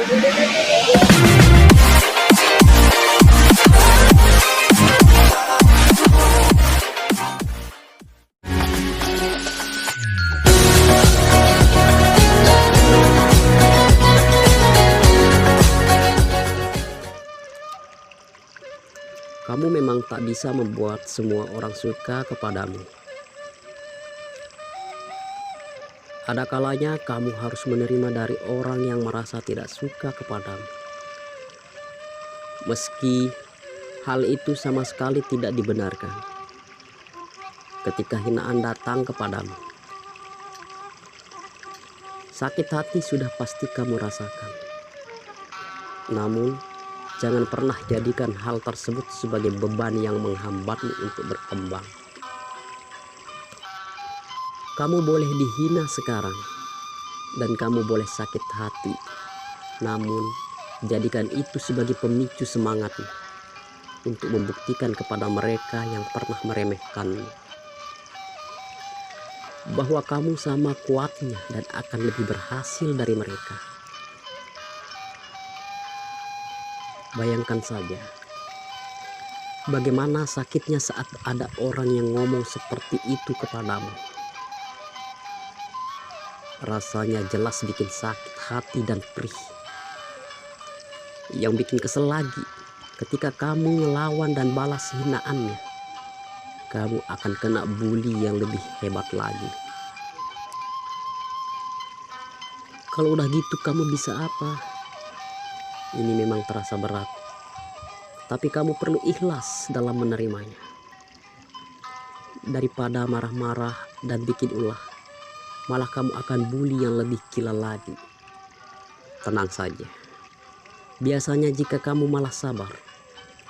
Kamu memang tak bisa membuat semua orang suka kepadamu. Ada kalanya kamu harus menerima dari orang yang merasa tidak suka kepadamu, meski hal itu sama sekali tidak dibenarkan. Ketika hinaan datang kepadamu, sakit hati sudah pasti kamu rasakan. Namun, jangan pernah jadikan hal tersebut sebagai beban yang menghambatmu untuk berkembang. Kamu boleh dihina sekarang, dan kamu boleh sakit hati. Namun, jadikan itu sebagai pemicu semangatmu untuk membuktikan kepada mereka yang pernah meremehkanmu bahwa kamu sama kuatnya dan akan lebih berhasil dari mereka. Bayangkan saja bagaimana sakitnya saat ada orang yang ngomong seperti itu kepadamu. Rasanya jelas bikin sakit hati dan perih. Yang bikin kesel lagi, ketika kamu ngelawan dan balas hinaannya, kamu akan kena bully yang lebih hebat lagi. Kalau udah gitu kamu bisa apa? Ini memang terasa berat, tapi kamu perlu ikhlas dalam menerimanya. Daripada marah-marah dan bikin ulah, malah kamu akan bully yang lebih gila lagi. Tenang saja. Biasanya jika kamu malah sabar,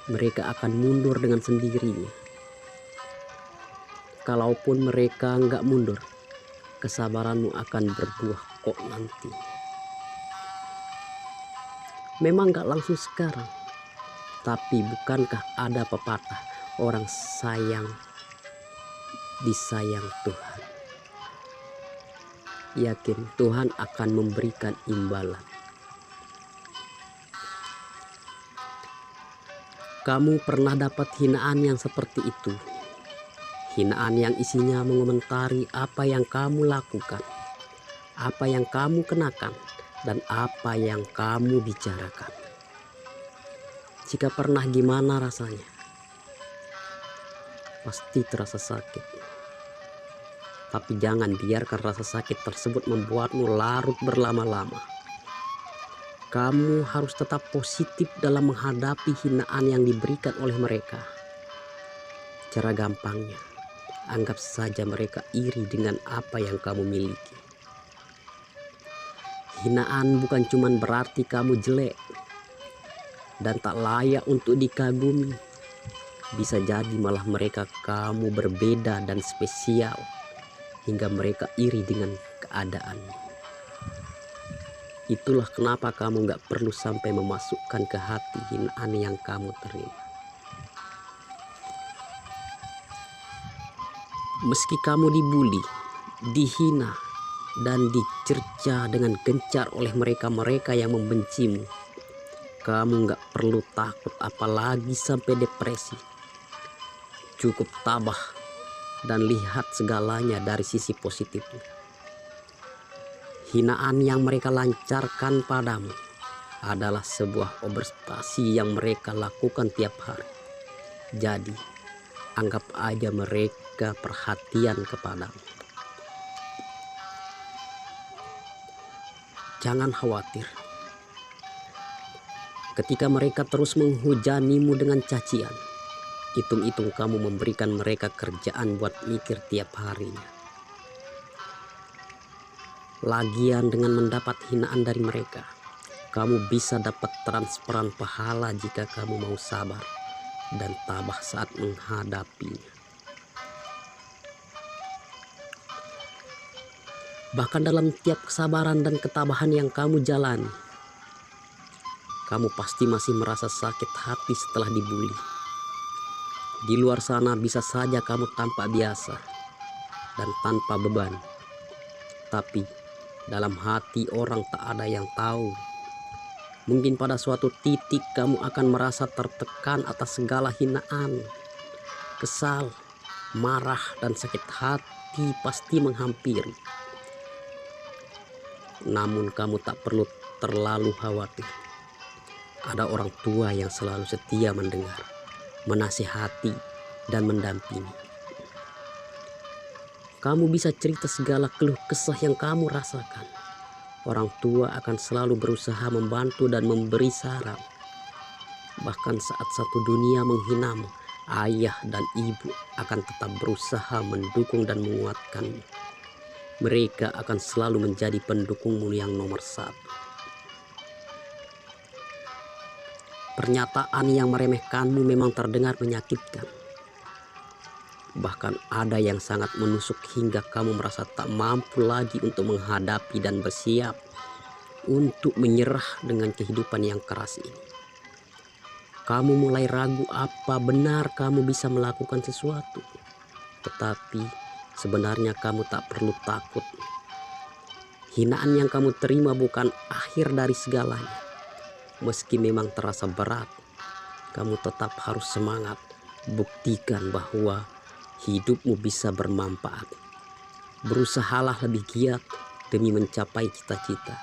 mereka akan mundur dengan sendirinya. Kalaupun mereka nggak mundur, kesabaranmu akan berbuah kok nanti. Memang nggak langsung sekarang, tapi bukankah ada pepatah orang sayang disayang Tuhan? Yakin Tuhan akan memberikan imbalan. Kamu pernah dapat hinaan yang seperti itu? Hinaan yang isinya mengomentari apa yang kamu lakukan, apa yang kamu kenakan, dan apa yang kamu bicarakan. Jika pernah, gimana rasanya? Pasti terasa sakit. Tapi jangan biarkan rasa sakit tersebut membuatmu larut berlama-lama. Kamu harus tetap positif dalam menghadapi hinaan yang diberikan oleh mereka. Cara gampangnya, anggap saja mereka iri dengan apa yang kamu miliki. Hinaan bukan cuma berarti kamu jelek dan tak layak untuk dikagumi. Bisa jadi malah mereka kamu berbeda dan spesial, hingga mereka iri dengan keadaanmu. Itulah kenapa kamu gak perlu sampai memasukkan ke hati hinaan yang kamu terima. Meski kamu dibully, dihina, dan dicerca dengan gencar oleh mereka-mereka yang membencimu, kamu gak perlu takut apalagi sampai depresi. Cukup tabah dan lihat segalanya dari sisi positifnya. Hinaan yang mereka lancarkan padamu adalah sebuah observasi yang mereka lakukan tiap hari. Jadi, anggap aja mereka perhatian kepadamu. Jangan khawatir. Ketika mereka terus menghujanimu dengan cacian, hitung-hitung kamu memberikan mereka kerjaan buat mikir tiap harinya. Lagian dengan mendapat hinaan dari mereka, kamu bisa dapat transferan pahala jika kamu mau sabar dan tabah saat menghadapinya. Bahkan dalam tiap kesabaran dan ketabahan yang kamu jalani, kamu pasti masih merasa sakit hati setelah dibully. Di luar sana bisa saja kamu tampak biasa dan tanpa beban, tapi dalam hati orang tak ada yang tahu Mungkin pada suatu titik kamu akan merasa tertekan atas segala hinaan, kesal, marah, dan sakit hati pasti menghampiri. Namun kamu tak perlu terlalu khawatir. Ada orang tua yang selalu setia mendengar, menasihati, dan mendampingi. Kamu bisa cerita segala keluh kesah yang kamu rasakan. Orang tua akan selalu berusaha membantu dan memberi saran. Bahkan saat satu dunia menghinamu, ayah dan ibu akan tetap berusaha mendukung dan menguatkanmu. Mereka akan selalu menjadi pendukungmu yang nomor satu. Pernyataan yang meremehkanmu memang terdengar menyakitkan. Bahkan ada yang sangat menusuk hingga kamu merasa tak mampu lagi untuk menghadapi dan bersiap untuk menyerah dengan kehidupan yang keras ini. Kamu mulai ragu apa benar kamu bisa melakukan sesuatu. Tetapi sebenarnya kamu tak perlu takut. Hinaan yang kamu terima bukan akhir dari segalanya. Meski memang terasa berat, kamu tetap harus semangat. Buktikan bahwa hidupmu bisa bermanfaat. Berusahalah lebih giat demi mencapai cita-cita.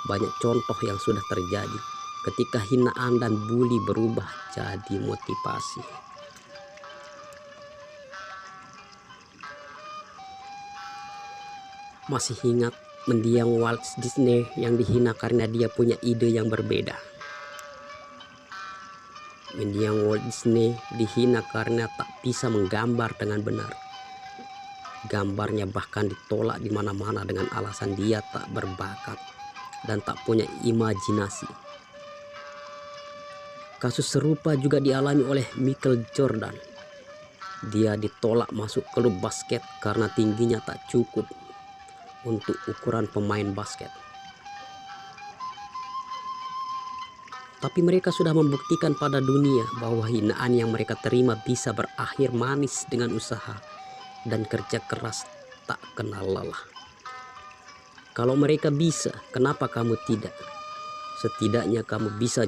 Banyak contoh yang sudah terjadi ketika hinaan dan bully berubah jadi motivasi. Masih ingat mendiang Walt Disney yang dihina karena dia punya ide yang berbeda? Mendiang Walt Disney dihina karena tak bisa menggambar dengan benar. Gambarnya bahkan ditolak di mana-mana dengan alasan dia tak berbakat dan tak punya imajinasi. Kasus serupa juga dialami oleh Michael Jordan. Dia ditolak masuk klub basket karena tingginya tak cukup untuk ukuran pemain basket. Tapi mereka sudah membuktikan pada dunia bahwa hinaan yang mereka terima bisa berakhir manis dengan usaha dan kerja keras tak kenal lelah. Kalau mereka bisa, kenapa kamu tidak? Setidaknya kamu bisa